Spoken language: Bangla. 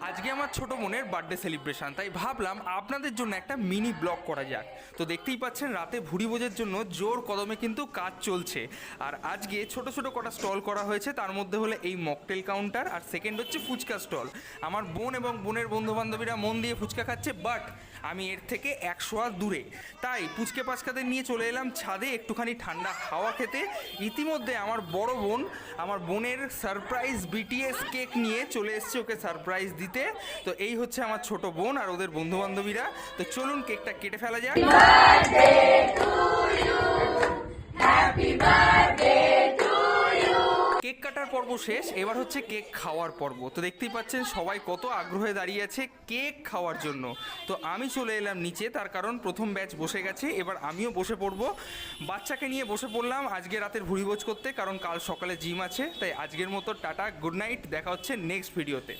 আজকে আমার ছোট বোনের বার্থডে সেলিব্রেশন, তাই ভাবলাম আপনাদের জন্য একটা মিনি ব্লগ করা যাক। তো দেখতেই পাচ্ছেন রাতে ভুড়ি ভোজের জন্য জোর কদমে কিন্তু কাজ চলছে। আর আজকে ছোট ছোট কটা স্টল করা হয়েছে, তার মধ্যে হলো এই মকটেল কাউন্টার, আর সেকেন্ড হচ্ছে ফুচকা স্টল। আমার বোন এবং বোনের বন্ধু বান্ধবীরা মন দিয়ে ফুচকা খাচ্ছে, বাট আমি এর থেকে 100 হাত দূরে। তাই পুচকে পাচকাদের নিয়ে চলে এলাম ছাদে একটুখানি ঠান্ডা হাওয়া খেতে। ইতিমধ্যে আমার বড় বোন আমার বোনের সারপ্রাইজ বিটিএস কেক নিয়ে চলে এসছে ওকে সারপ্রাইজ দিতে। তো এই হচ্ছে আমার ছোট বোন আর ওদের বন্ধু বান্ধবীরা। তো চলুন কেকটা কেটে ফেলা যাক। কেক কাটার পর্ব শেষ, এবার হচ্ছে কেক খাওয়ার পর্ব। তো দেখতেই পাচ্ছেন সবাই কত আগ্রহে দাঁড়িয়ে আছে কেক খাওয়ার জন্য। তো আমি চলে এলাম নিচে, তার কারণ প্রথম ব্যাচ বসে গেছে, এবার আমিও বসে পড়বো। বাচ্চাকে নিয়ে বসে পড়লাম আজকে রাতের ভুড়িভোজ করতে, কারণ কাল সকালে জিম আছে। তাই আজকের মতো টাটা, গুড নাইট, দেখা হচ্ছে নেক্সট ভিডিওতে।